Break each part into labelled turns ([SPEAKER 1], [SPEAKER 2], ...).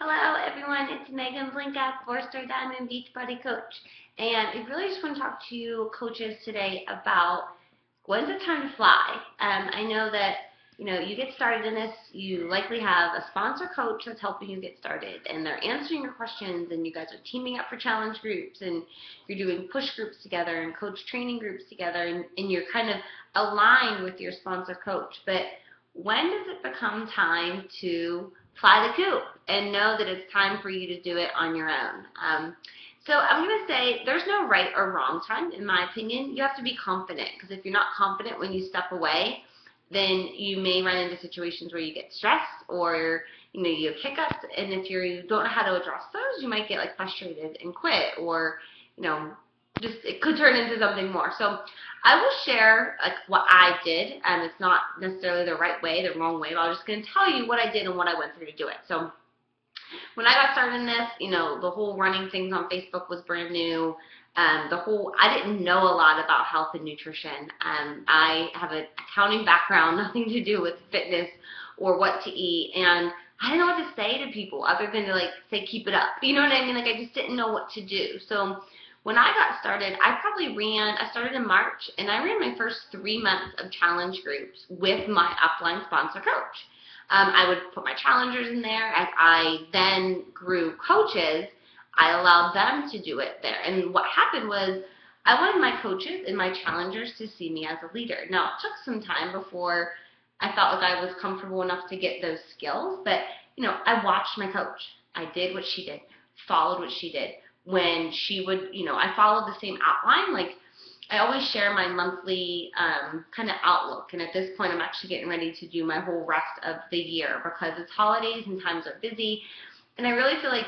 [SPEAKER 1] Hello everyone, it's Megan Blinka, 4-star Diamond Beachbody Coach. And I really just want to talk to you coaches today about when's it time to fly. I know that you get started in this, you likely have a sponsor coach that's helping you get started, and they're answering your questions, and you guys are teaming up for challenge groups, and you're doing push groups together and coach training groups together, and you're kind of aligned with your sponsor coach. But when does it become time to fly the coop and know that it's time for you to do it on your own? So I'm going to say there's no right or wrong time, in my opinion. You have to be confident, because if you're not confident when you step away, then you may run into situations where you get stressed, or you have hiccups, and if you don't know how to address those, you might get frustrated and quit, or just it could turn into something more. So I will share what I did, and it's not necessarily the right way, the wrong way, but I'm just going to tell you what I did and what I went through to do it. So when I got started in this, the whole running things on Facebook was brand new. I didn't know a lot about health and nutrition. I have an accounting background, nothing to do with fitness or what to eat, and I didn't know what to say to people other than to say keep it up. You know what I mean? I just didn't know what to do. So when I got started, I started in March, and I ran my first 3 months of challenge groups with my upline sponsor coach. I would put my challengers in there. As I then grew coaches, I allowed them to do it there. And what happened was I wanted my coaches and my challengers to see me as a leader. Now, it took some time before I felt like I was comfortable enough to get those skills, but, I watched my coach. I did what she did, followed what she did. When she would, I followed the same outline. I always share my monthly kind of outlook, and at this point I'm actually getting ready to do my whole rest of the year because it's holidays and times are busy, and I really feel like,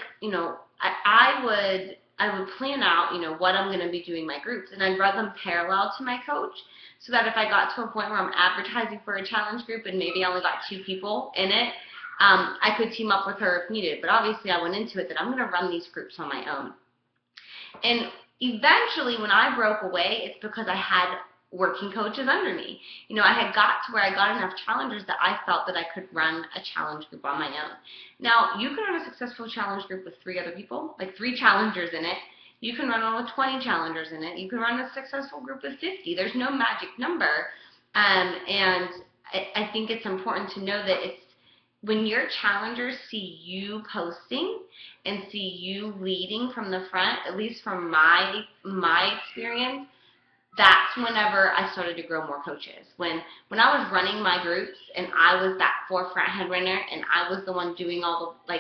[SPEAKER 1] I would plan out, what I'm going to be doing my groups, and I'd run them parallel to my coach, so that if I got to a point where I'm advertising for a challenge group and maybe I only got 2 people in it, I could team up with her if needed. But obviously I went into it that I'm going to run these groups on my own. And eventually, when I broke away, it's because I had working coaches under me. I had got to where I got enough challengers that I felt that I could run a challenge group on my own. Now, you can run a successful challenge group with 3 other people, 3 challengers in it. You can run one with 20 challengers in it. You can run a successful group with 50. There's no magic number. And I think it's important to know that when your challengers see you posting and see you leading from the front, at least from my experience, that's whenever I started to grow more coaches. When I was running my groups and I was that forefront head runner and I was the one doing all the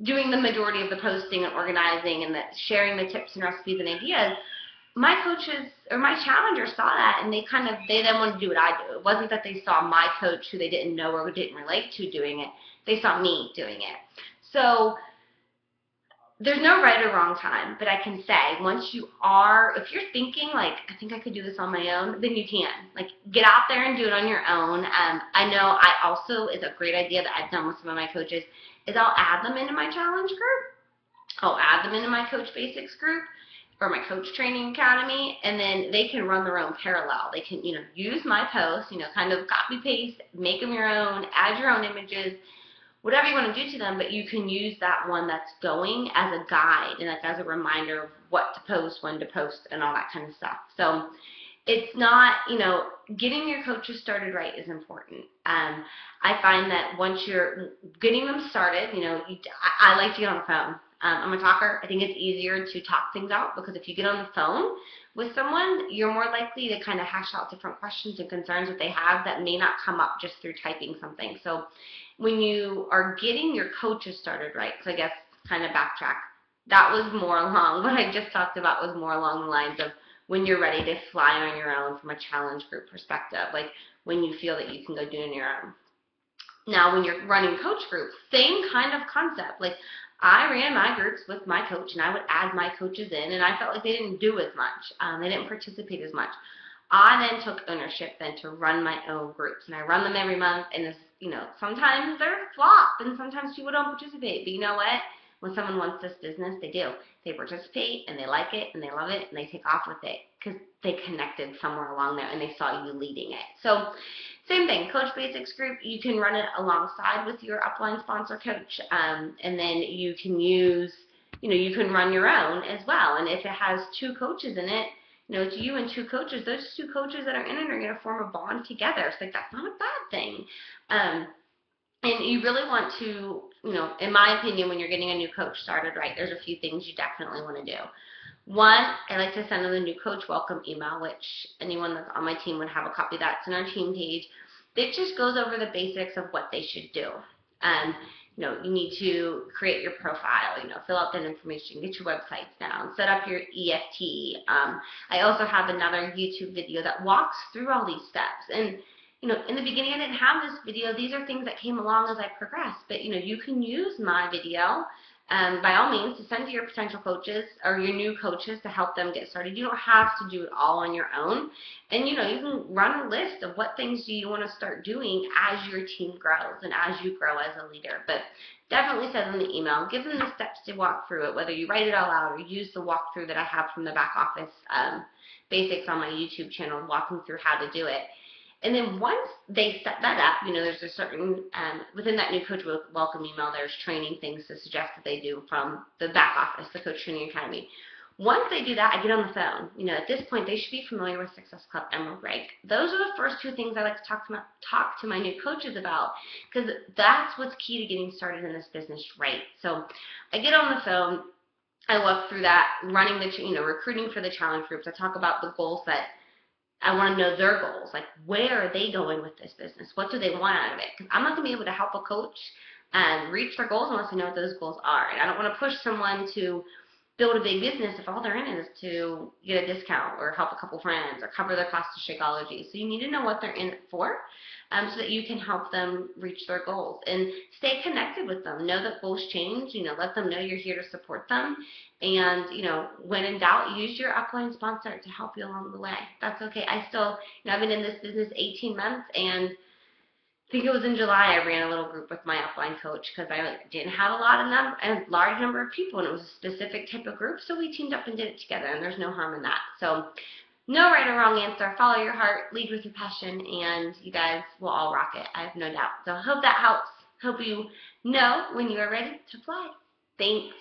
[SPEAKER 1] doing the majority of the posting and organizing and sharing the tips and recipes and ideas, my coaches or my challengers saw that, and they then wanted to do what I do. It wasn't that they saw my coach who they didn't know or didn't relate to doing it. They saw me doing it. So there's no right or wrong time, but I can say if you're thinking I think I could do this on my own, then you can. Get out there and do it on your own. I know it's a great idea that I've done with some of my coaches is I'll add them into my challenge group. I'll add them into my Coach Basics group or my Coach Training Academy, and then they can run their own parallel. They can, use my posts, kind of copy paste, make them your own, add your own images, whatever you want to do to them, but you can use that one that's going as a guide and as a reminder of what to post, when to post, and all that kind of stuff. So it's not, getting your coaches started right is important. I find that once you're getting them started, I like to get on the phone. I'm a talker. I think it's easier to talk things out because if you get on the phone with someone, you're more likely to kind of hash out different questions and concerns that they have that may not come up just through typing something. So when you are getting your coaches started right, so I guess kind of backtrack, that was more along, what I just talked about was more along the lines of when you're ready to fly on your own from a challenge group perspective, when you feel that you can go do it on your own. Now, when you're running coach groups, same kind of concept. I ran my groups with my coach, and I would add my coaches in, and I felt like they didn't do as much. They didn't participate as much. I then took ownership to run my own groups, and I run them every month, and sometimes they're flop, and sometimes people don't participate, but you know what? When someone wants this business, they do. They participate, and they like it, and they love it, and they take off with it because they connected somewhere along there, and they saw you leading it. So Same thing, Coach Basics group, you can run it alongside with your upline sponsor coach, and then you can use, you can run your own as well. And if it has two coaches in it, it's you and two coaches. Those two coaches that are in it are going to form a bond together. It's like, that's not a bad thing. And you really want to, in my opinion, when you're getting a new coach started, right, there's a few things you definitely want to do. One, I like to send them the new coach welcome email, which anyone that's on my team would have a copy of that. It's on our team page. It just goes over the basics of what they should do. You need to create your profile, fill out that information, get your websites down, set up your EFT. I also have another YouTube video that walks through all these steps. And in the beginning, I didn't have this video. These are things that came along as I progressed. But, you can use my video, by all means, to send to your potential coaches or your new coaches to help them get started. You don't have to do it all on your own. And, you can run a list of what things do you want to start doing as your team grows and as you grow as a leader. But definitely send them the email. Give them the steps to walk through it, whether you write it all out or use the walkthrough that I have from the back office basics on my YouTube channel, walking through how to do it. And then once they set that up, there's a certain, within that new coach welcome email, there's training things to suggest that they do from the back office, the Coach Training Academy. Once they do that, I get on the phone. At this point, they should be familiar with Success Club Emerald Rank. Those are the first two things I like to talk to my new coaches about, because that's what's key to getting started in this business right. So I get on the phone, I walk through that, running the, recruiting for the challenge groups. I talk about the goals that I want to know their goals. Like, where are they going with this business? What do they want out of it? Because I'm not going to be able to help a coach reach their goals unless I know what those goals are. And I don't want to push someone to build a big business if all they're in it is to get a discount or help a couple friends or cover their cost of Shakeology. So you need to know what they're in it for, so that you can help them reach their goals. And stay connected with them. Know that goals change. Let them know you're here to support them. And, when in doubt, use your upline sponsor to help you along the way. That's okay. I still, I've been in this business 18 months, and I think it was in July I ran a little group with my upline coach because I didn't have a large number of people, and it was a specific type of group, so we teamed up and did it together, and there's no harm in that. So no right or wrong answer. Follow your heart, lead with your passion, and you guys will all rock it. I have no doubt. So I hope that helps. Hope you know when you are ready to fly. Thanks.